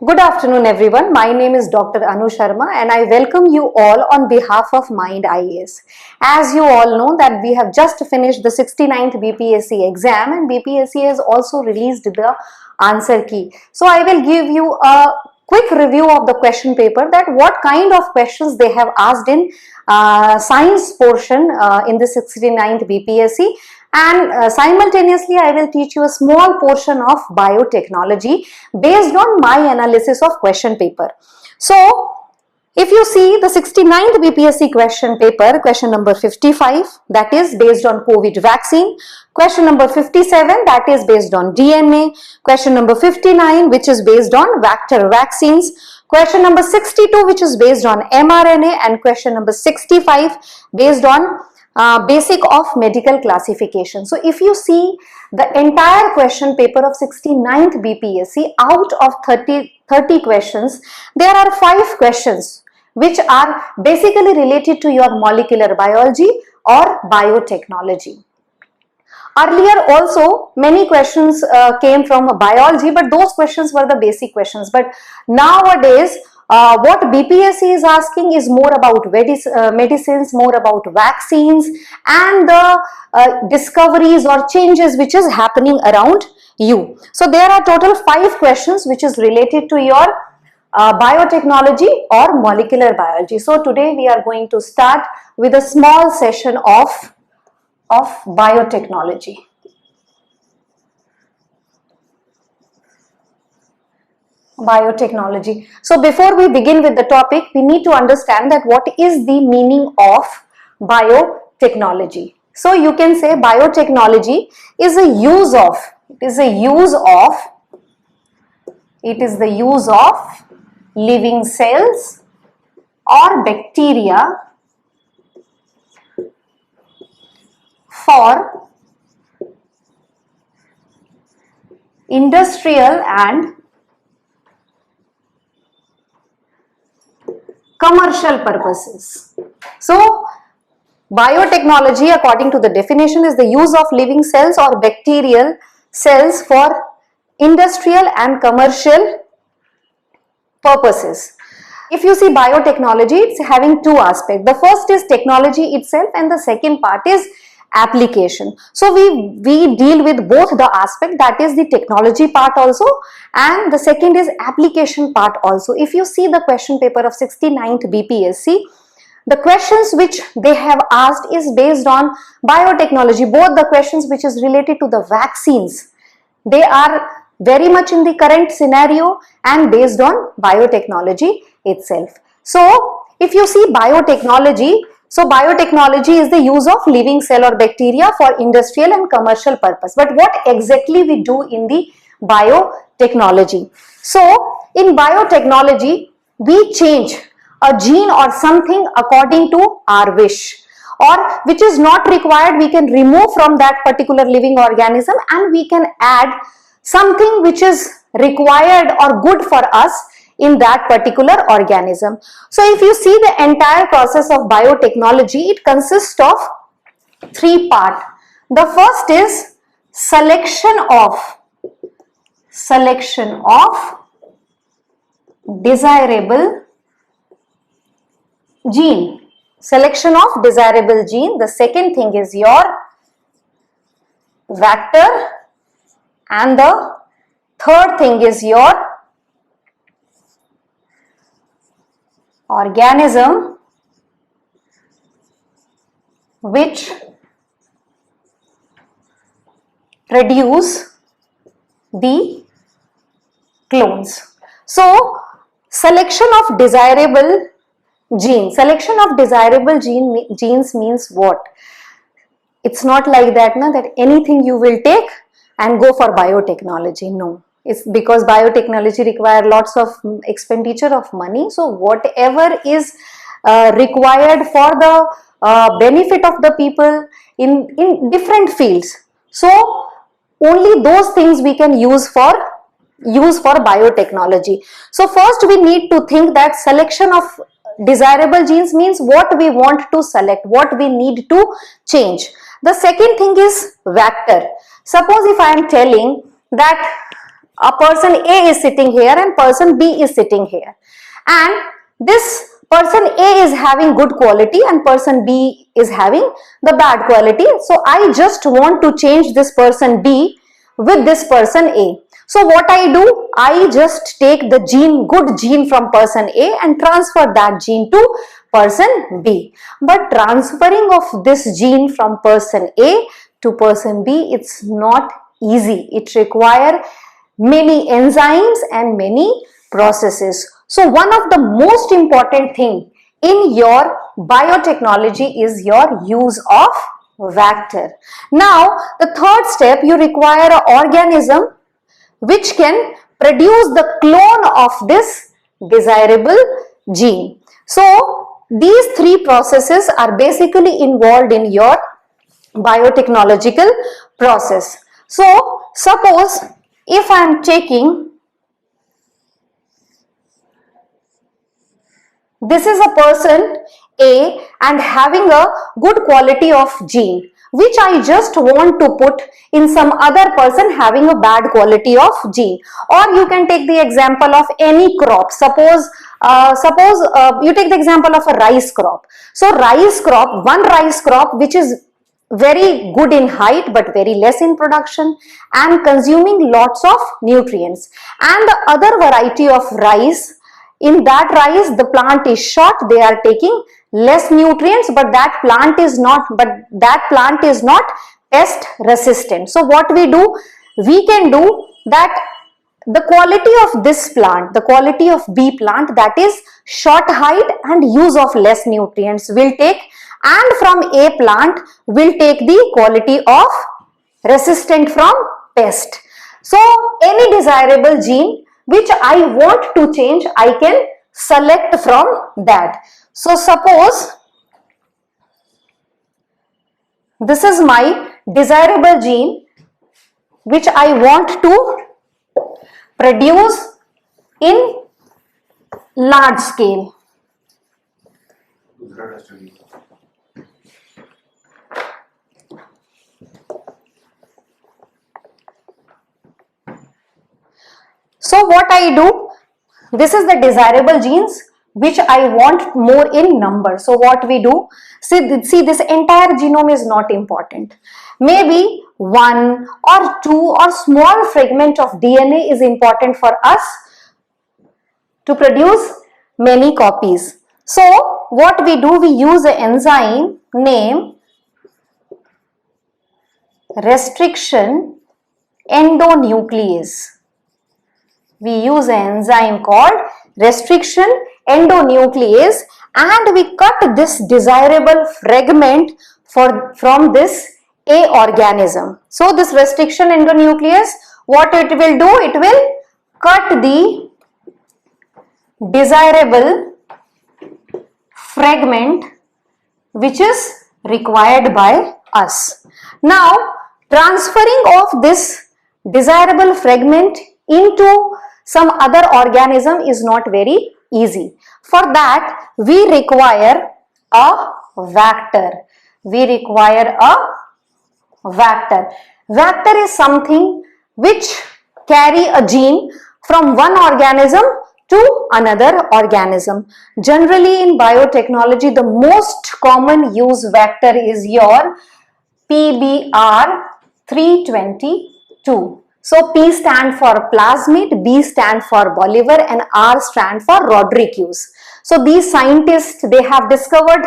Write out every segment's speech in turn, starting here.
Good afternoon everyone. My name is Dr. Anu Sharma and I welcome you all on behalf of Mind IAS. As you all know that we have just finished the 69th BPSC exam and BPSC has also released the answer key. So I will give you a quick review of the question paper, that what kind of questions they have asked in science portion in the 69th BPSC, and simultaneously I will teach you a small portion of biotechnology based on my analysis of question paper. So if you see the 69th BPSC question paper, question number 55, that is based on COVID vaccine. Question number 57, that is based on DNA. Question number 59, which is based on vector vaccines. Question number 62, which is based on mRNA, and question number 65 based on basic of medical classification. So if you see the entire question paper of 69th BPSC, out of 30 questions, there are 5 questions which are basically related to your molecular biology or biotechnology. Earlier also many questions came from biology, but those questions were the basic questions. But nowadays what BPSC is asking is more about medicines, more about vaccines and the discoveries or changes which is happening around you. So there are total 5 questions which is related to your biotechnology or molecular biology. So today we are going to start with a small session of biotechnology. Biotechnology. So before we begin with the topic, we need to understand that what is the meaning of biotechnology. So you can say biotechnology is the use of living cells or bacteria for industrial and commercial purposes. So biotechnology, according to the definition, is the use of living cells or bacterial cells for industrial and commercial purposes. If you see biotechnology, it's having 2 aspects. The first is technology itself and the second part is application. So we deal with both the aspect, that is the technology part also, and the second is application part also. If you see the question paper of 69th BPSC, the questions which they have asked is based on biotechnology. Both the questions which is related to the vaccines, they are very much in the current scenario and based on biotechnology itself. So if you see biotechnology, so biotechnology is the use of living cell or bacteria for industrial and commercial purpose. But what exactly we do in the biotechnology? So in biotechnology, we change a gene or something according to our wish, or which is not required, we can remove from that particular living organism and we can add something which is required or good for us in that particular organism. So if you see the entire process of biotechnology, it consists of 3 parts. The first is selection of desirable gene. Selection of desirable gene. The second thing is your vector, and the third thing is your organism which produce the clones. So selection of desirable gene. Selection of desirable genes means what? It's not like that, na, that anything you will take and go for biotechnology. No. It's because biotechnology require lots of expenditure of money. So whatever is required for the benefit of the people in different fields. So only those things we can use for biotechnology. So first we need to think that selection of desirable genes means what we want to select, what we need to change. The second thing is vector. Suppose if I am telling that A person A is sitting here and person B is sitting here, and this person A is having good quality and person B is having the bad quality. So I just want to change this person B with this person A. So what I do, I just take the gene, good gene from person A and transfer that gene to person B. But transferring of this gene from person A to person B, it's not easy. It requires many enzymes and many processes. So one of the most important thing in your biotechnology is your use of vector. Now the third step, you require an organism which can produce the clone of this desirable gene. So these three processes are basically involved in your biotechnological process. So suppose if I am taking, this is a person A and having a good quality of gene which I just want to put in some other person having a bad quality of gene. Or you can take the example of any crop. Suppose you take the example of a rice crop. So rice crop, one rice crop which is very good in height but very less in production and consuming lots of nutrients, and the other variety of rice, in that rice the plant is short, they are taking less nutrients, but that plant is not pest resistant. So what we do, we can do that the quality of this plant, the quality of B plant, that is short height and use of less nutrients, will take, and from A plant will take the quality of resistant from pest. So any desirable gene which I want to change, I can select from that. So suppose this is my desirable gene which I want to produce in large scale. So what I do, this is the desirable genes which I want more in number. So what we do, see this entire genome is not important. Maybe one or two or small fragment of DNA is important for us to produce many copies. So what we do, we use an enzyme named restriction endonuclease. We use an enzyme called restriction endonuclease and we cut this desirable fragment from this A organism. So this restriction endonuclease, what it will do, it will cut the desirable fragment which is required by us. Now transferring of this desirable fragment into some other organism is not very easy. For that we require a vector. Vector is something which carry a gene from one organism to another organism. Generally in biotechnology the most common use vector is your PBR322. So P stand for plasmid, B stand for Bolivar and R stand for Rodriguez. So these scientists, they have discovered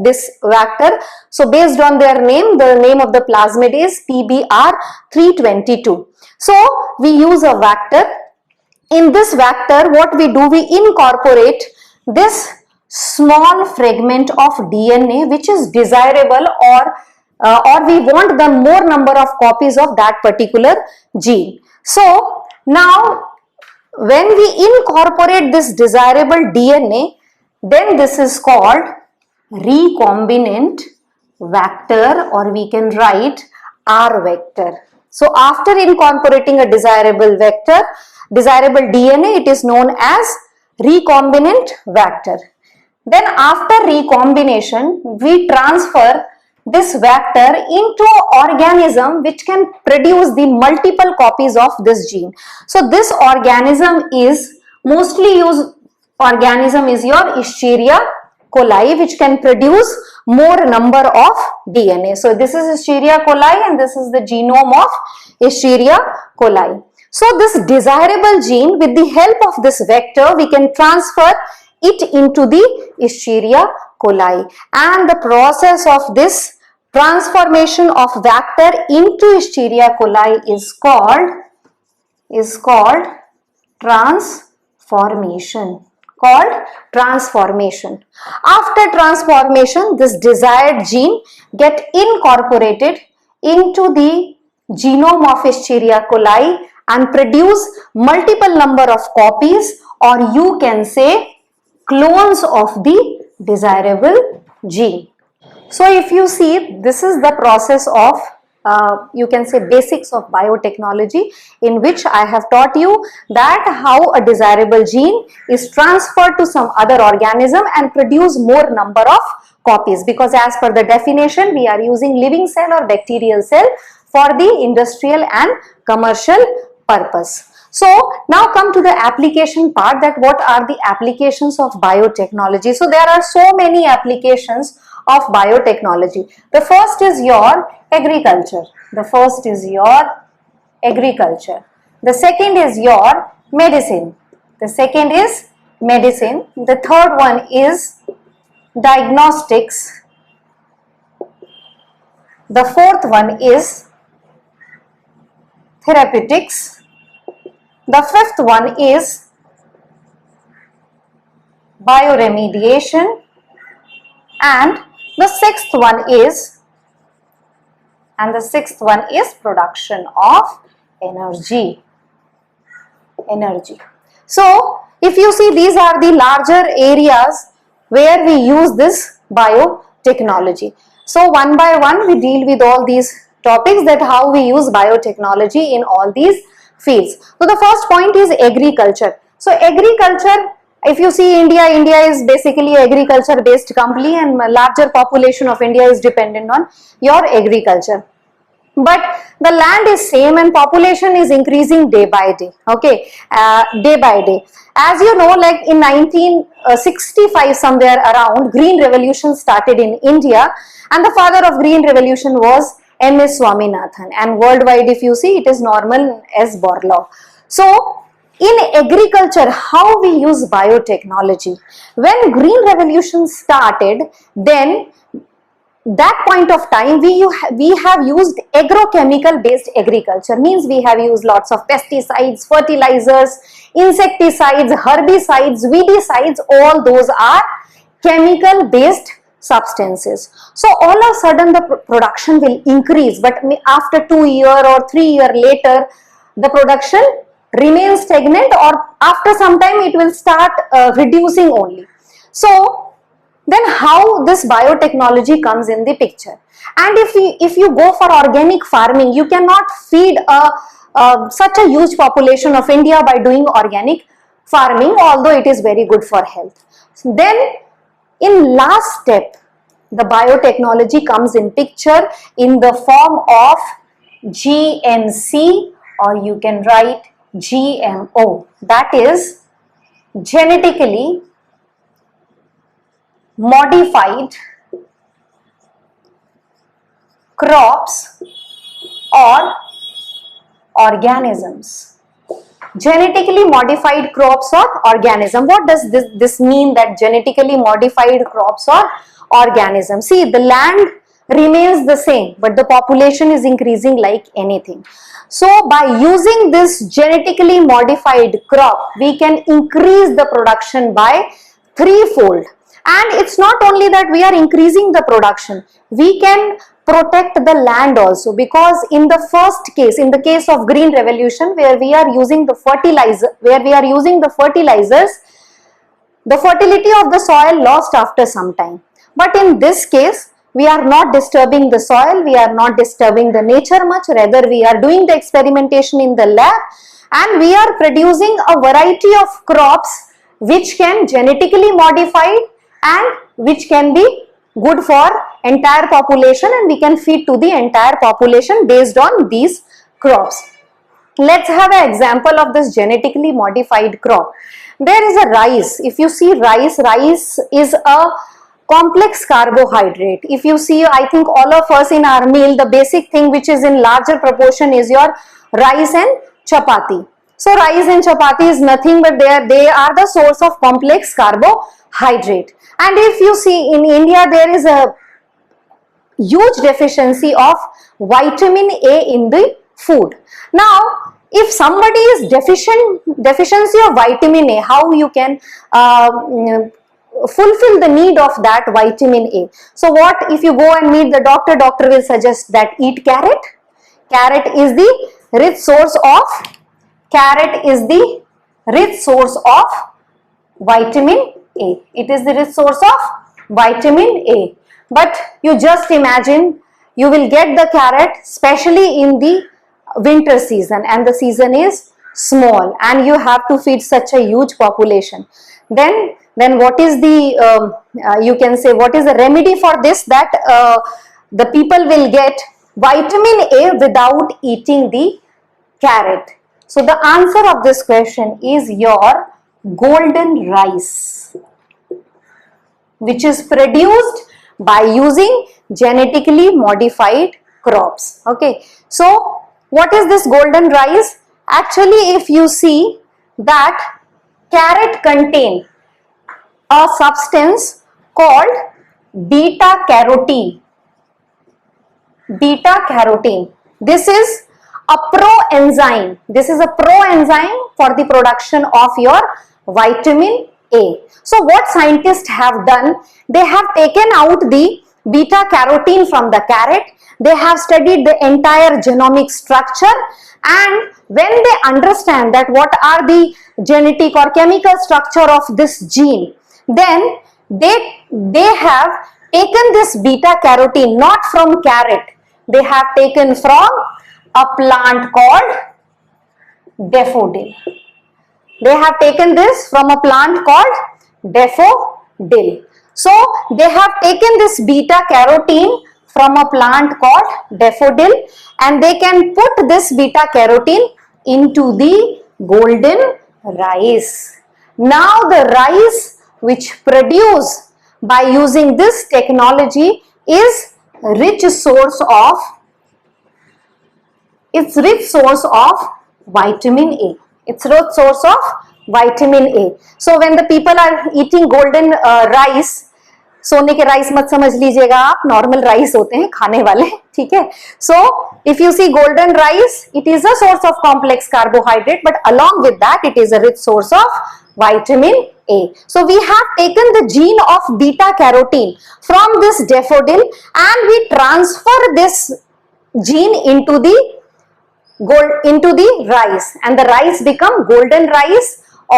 this vector. So based on their name, the name of the plasmid is PBR322. So we use a vector. In this vector, what we do, we incorporate this small fragment of DNA which is desirable or we want the more number of copies of that particular gene. So now when we incorporate this desirable DNA, then this is called recombinant vector, or we can write R vector. So after incorporating a desirable vector, desirable DNA, it is known as recombinant vector. Then after recombination, we transfer this vector into organism which can produce the multiple copies of this gene. So this organism is mostly used organism is your Escherichia coli, which can produce more number of DNA. So this is Escherichia coli and this is the genome of Escherichia coli. So this desirable gene, with the help of this vector, we can transfer it into the Escherichia coli, and the process of this transformation of vector into Escherichia coli is called transformation. After transformation, this desired gene get incorporated into the genome of Escherichia coli and produce multiple number of copies, or you can say clones of the desirable gene. So if you see, this is the process of you can say basics of biotechnology, in which I have taught you that how a desirable gene is transferred to some other organism and produce more number of copies, because as per the definition we are using living cell or bacterial cell for the industrial and commercial purpose. So now come to the application part, that what are the applications of biotechnology. So there are so many applications of biotechnology. The first is your agriculture. The second is your medicine. The third one is diagnostics. The fourth one is therapeutics. The fifth one is bioremediation, and the sixth one is production of energy. So if you see, these are the larger areas where we use this biotechnology. So one by one we deal with all these topics, that how we use biotechnology in all these fields. So the first point is agriculture. So agriculture, if you see India is basically agriculture based country, and larger population of India is dependent on your agriculture. But the land is same and population is increasing day by day. Okay, day by day. As you know, like in 1965 somewhere around, Green Revolution started in India, and the father of Green Revolution was M.S. Swaminathan, and worldwide if you see, it is Norman S. Borlaug. So in agriculture, how we use biotechnology? When Green Revolution started, then that point of time we have used agrochemical based agriculture, means we have used lots of pesticides, fertilizers, insecticides, herbicides, weedicides. All those are chemical based substances. So all of a sudden the production will increase, but after 2 years or 3 years later the production remains stagnant, or after some time it will start reducing only. So then how this biotechnology comes in the picture? And if you go for organic farming, you cannot feed such a huge population of India by doing organic farming, although it is very good for health. So then in last step, the biotechnology comes in picture in the form of GMC, or you can write GMO, that is genetically modified crops or organisms. Genetically modified crops or organism. What does this mean, that genetically modified crops or organism? See, the land remains the same, but the population is increasing like anything. So by using this genetically modified crop, we can increase the production by threefold. And it's not only that we are increasing the production, we can protect the land also, because in the first case, in the case of Green Revolution, where we are using the fertilizers, the fertility of the soil lost after some time. But in this case, we are not disturbing the soil, we are not disturbing the nature much, rather we are doing the experimentation in the lab, and we are producing a variety of crops which can genetically modify and which can be good for entire population, and we can feed to the entire population based on these crops. Let's have an example of this genetically modified crop. There is a rice. If you see rice is a complex carbohydrate. If you see, I think all of us in our meal, the basic thing which is in larger proportion is your rice and chapati. So rice and chapati is nothing but they are the source of complex carbohydrate. And if you see in India, there is a huge deficiency of vitamin A in the food. Now, if somebody is deficiency of vitamin A, how you can fulfill the need of that vitamin A? So what if you go and meet the doctor will suggest that eat carrot. Carrot is the rich source of vitamin A. It is the rich source of vitamin A. But you just imagine, you will get the carrot especially in the winter season, and the season is small, and you have to feed such a huge population. Then what is the you can say, what is the remedy for this, that the people will get vitamin A without eating the carrot? So the answer of this question is your golden rice, which is produced by using genetically modified crops. Okay, so what is this golden rice? Actually, if you see that carrot contain a substance called beta carotene. Beta carotene. This is a proenzyme. This is a proenzyme for the production of your vitamin A. So what scientists have done, they have taken out the beta carotene from the carrot. They have studied the entire genomic structure, and when they understand that what are the genetic or chemical structure of this gene, then they have taken this beta carotene not from carrot, they have taken from a plant called daffodil. They have taken this from a plant called daffodil. So they have taken this beta carotene from a plant called daffodil, and they can put this beta carotene into the golden rice. Now the rice which produced by using this technology is rich source of vitamin A. It's rich source of vitamin A. So when the people are eating golden rice, सोने के rice मत समझ लीजिएगा आप, normal rice होते हैं खाने वाले, ठीक है. So if you see golden rice, it is a source of complex carbohydrate, but along with that it is a rich source of vitamin A. So we have taken the gene of beta carotene from this daffodil and we transfer this gene into the rice, and the rice become golden rice,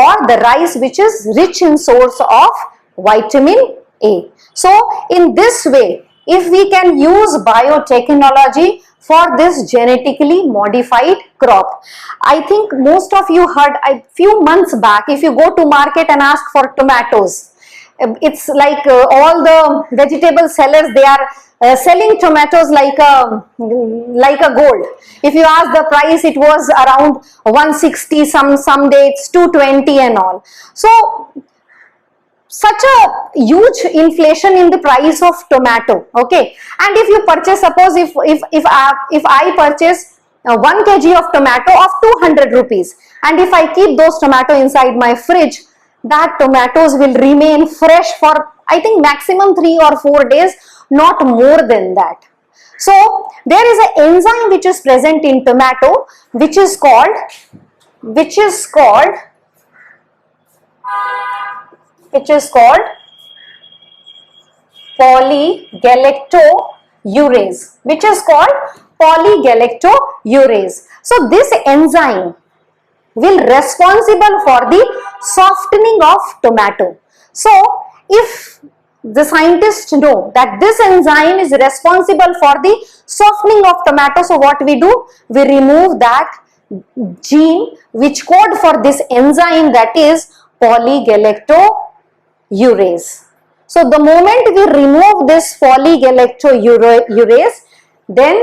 or the rice which is rich in source of vitamin A. So in this way, if we can use biotechnology for this genetically modified crop, I think most of you heard a few months back, if you go to market and ask for tomatoes, it's like all the vegetable sellers, they are selling tomatoes like a gold. If you ask the price, it was around 160, some days 220 and all. So such a huge inflation in the price of tomato. Okay, and if you purchase, suppose if I purchase 1 kg of tomato of 200 rupees, and if I keep those tomato inside my fridge, that tomatoes will remain fresh for I think maximum 3 or 4 days, not more than that. So there is an enzyme which is present in tomato which is called polygalactourase. So this enzyme will responsible for the softening of tomato. So if the scientists know that this enzyme is responsible for the softening of tomato, so what we do? We remove that gene which code for this enzyme, that is polygalactourase. So the moment we remove this polygalactorurase, then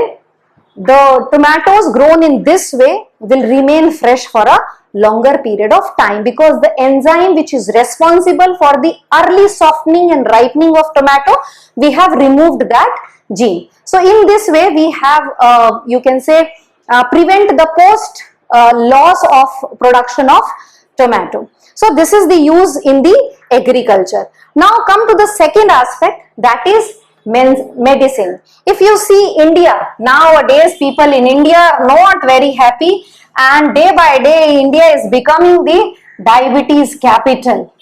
the tomatoes grown in this way will remain fresh for a longer period of time, because the enzyme which is responsible for the early softening and ripening of tomato, we have removed that gene. So in this way we have you can say prevent the post loss of production of tomato. So this is the use in the agriculture. Now come to the second aspect, that is medicine. If you see India, nowadays people in India are not very happy, and day by day India is becoming the diabetes capital.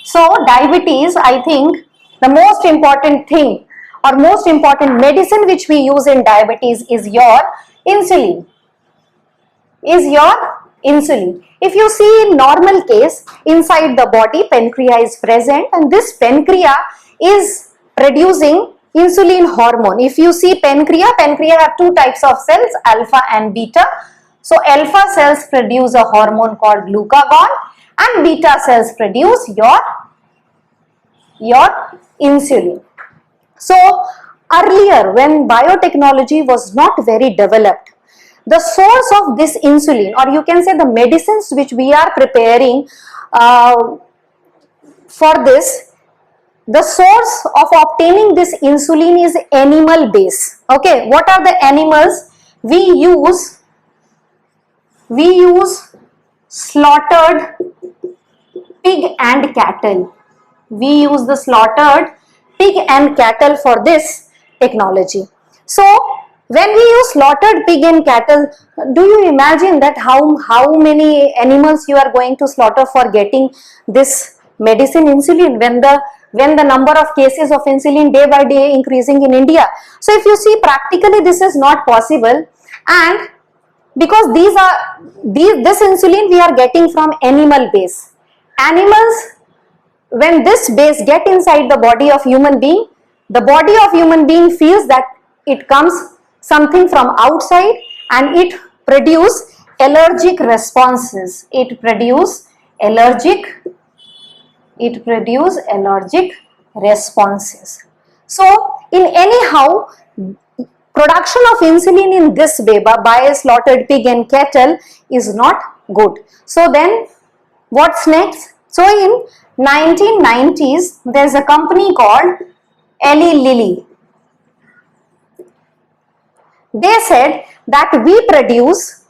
So diabetes, I think the most important thing or most important medicine which we use in diabetes is your insulin. If you see in normal case, inside the body pancreas is present, and this pancreas is producing insulin hormone. If you see pancreas have two types of cells, alpha and beta. So alpha cells produce a hormone called glucagon, and beta cells produce your insulin. So earlier, when biotechnology was not very developed, the source of this insulin, or you can say the medicines which we are preparing for this, the source of obtaining this insulin is animal base. Okay, what are the animals? We use slaughtered pig and cattle. We use the slaughtered pig and cattle for this technology. So when we use slaughtered pig and cattle, do you imagine that how many animals you are going to slaughter for getting this medicine insulin, when the number of cases of insulin day by day increasing in India? So if you see, practically this is not possible, and because this insulin we are getting from animal base. Animals, when this base get inside the body of human being, the body of human being feels that it comes something from outside, and it produce allergic responses. It produce allergic responses. So in anyhow, production of insulin in this way by a slaughtered pig and cattle is not good. So then what's next? So in 1990s, there's a company called Eli Lilly. They said that we produce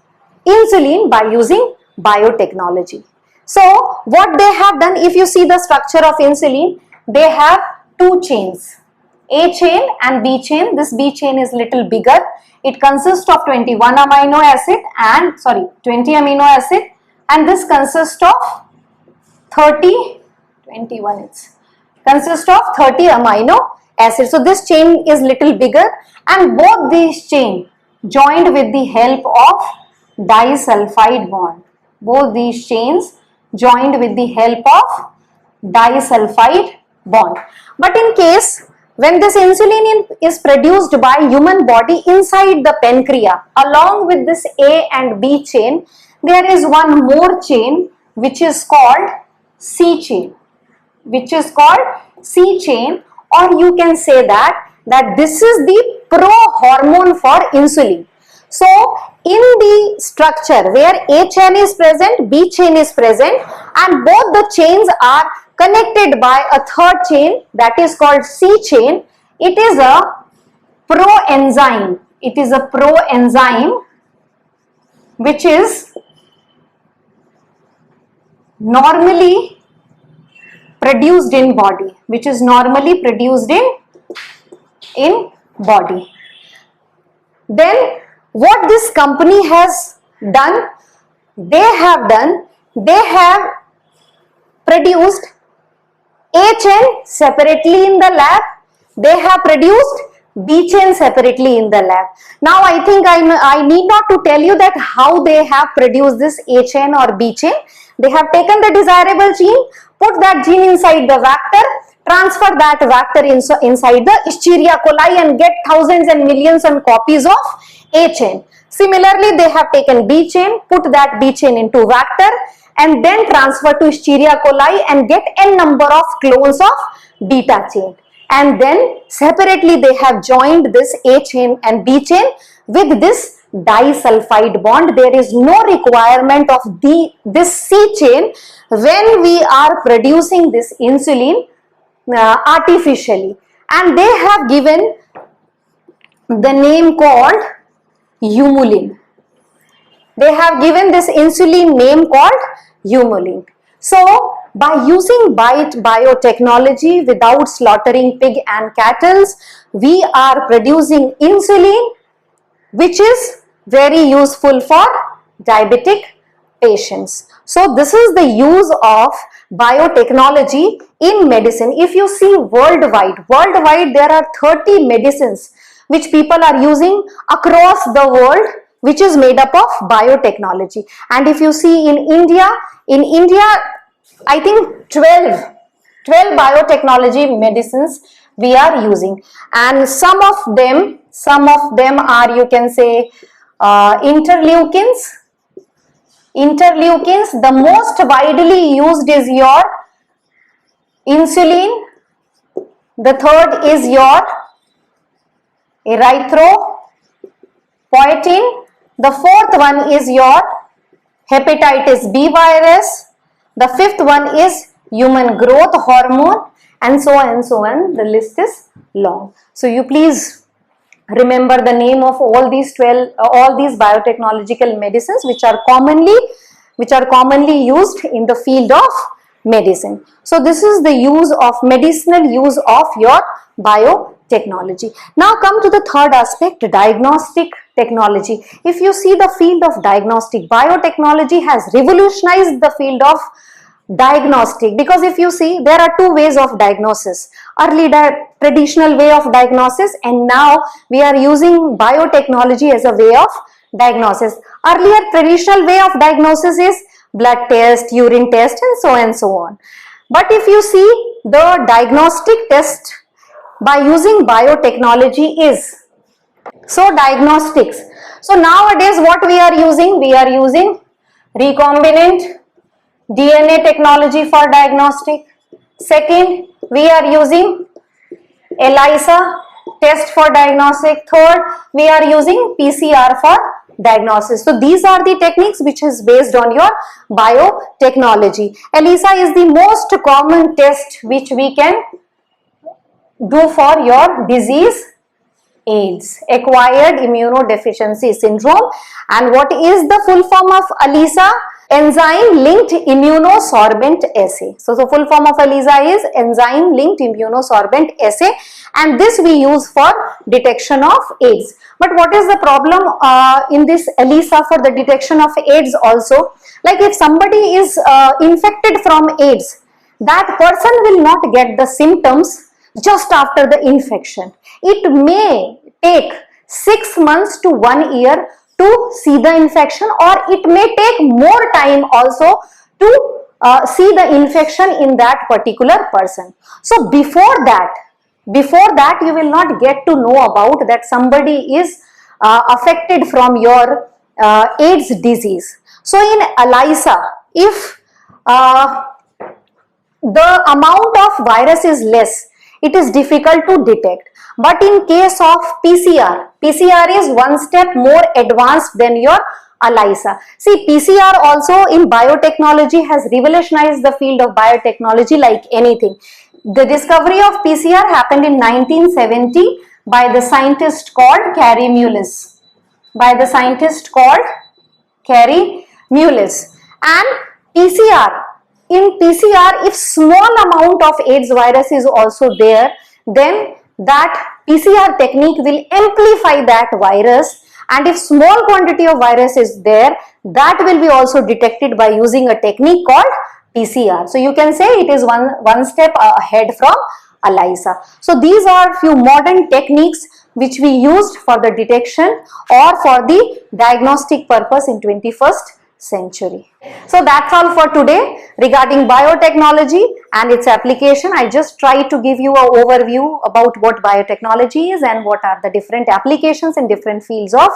insulin by using biotechnology. So what they have done, if you see the structure of insulin, they have two chains, A chain and B chain. This B chain is little bigger. It consists of 20 amino acid, and this consists of 30 amino acids. So this chain is little bigger, and both these chain joined with the help of disulfide bond. Both these chains joined with the help of disulfide bond. But in case when this insulin is produced by human body inside the pancreas, along with this A and B chain, there is one more chain which is called C chain. Or you can say that this is the pro-hormone for insulin. So in the structure where A chain is present, B chain is present, and both the chains are connected by a third chain that is called C chain, it is a proenzyme. It is a proenzyme which is normally produced in body, Then what this company has done, they have produced A chain separately in the lab, they have produced B chain separately in the lab. Now I think I need not to tell you that how they have produced this A chain or B chain. They have taken the desirable gene, put that gene inside the vector, transfer that vector inside the Escherichia coli, and get thousands and millions of copies of A chain. Similarly, they have taken B chain, put that B chain into vector, and then transfer to Escherichia coli and get n number of clones of beta chain, and then separately they have joined this A chain and B chain with this disulfide bond. There is no requirement of this C chain when we are producing this insulin artificially, and they have given the name called Humulin. They have given this insulin name called Humulin. So by using biotechnology without slaughtering pig and cattle, we are producing insulin which is very useful for diabetic patients. So this is the use of biotechnology in medicine. If you see worldwide there are 30 medicines which people are using across the world, which is made up of biotechnology. And if you see in India, I think 12 biotechnology medicines we are using, and some of them are, you can say, interleukins. The most widely used is your insulin. The third is your erythropoietin. The fourth one is your hepatitis B virus. The fifth one is human growth hormone, and so on and so on. The list is long. So you please remember the name of all these biotechnological medicines which are commonly used in the field of medicine. So this is the medicinal use of your biotechnology. Now come to the third aspect, diagnostic technology. If you see the field of diagnostic, biotechnology has revolutionized the field of diagnostic, because if you see, there are two ways of diagnosis. Early traditional way of diagnosis, and now we are using biotechnology as a way of diagnosis. Earlier traditional way of diagnosis is blood test, urine test, and so on. But if you see, the diagnostic test by using biotechnology is diagnostics. So nowadays what we are using? We are using recombinant DNA technology for diagnostic. Second, we are using ELISA test for diagnostic. Third, we are using PCR for diagnosis. So these are the techniques which is based on your biotechnology. ELISA is the most common test which we can do for your disease AIDS, acquired immunodeficiency syndrome. And what is the full form of ELISA? Enzyme linked immunosorbent assay. So the full form of ELISA is enzyme linked immunosorbent assay, and this we use for detection of AIDS. But what is the problem in this ELISA for the detection of AIDS also? Like if somebody is infected from AIDS, that person will not get the symptoms just after the infection. It may take 6 months to 1 year to see the infection, or it may take more time also to see the infection in that particular person. So before that you will not get to know about that somebody is affected from your AIDS disease. So in ELISA, if the amount of virus is less, it is difficult to detect. But in case of PCR is one step more advanced than your ELISA. See, PCR also in biotechnology has revolutionized the field of biotechnology like anything. The discovery of PCR happened in 1970 by the scientist called Kary Mullis. And in PCR, if small amount of AIDS virus is also there, then that PCR technique will amplify that virus, and if small quantity of virus is there, that will be also detected by using a technique called PCR. So you can say it is one step ahead from ELISA. So these are few modern techniques which we used for the detection or for the diagnostic purpose in 21st century. So that's all for today regarding biotechnology and its application. I just tried to give you an overview about what biotechnology is and what are the different applications in different fields of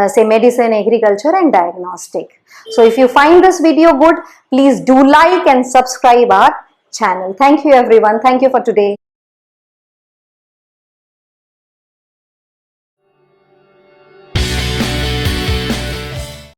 say medicine, agriculture and diagnostic. So if you find this video good, please do like and subscribe our channel. Thank you everyone. Thank you for today.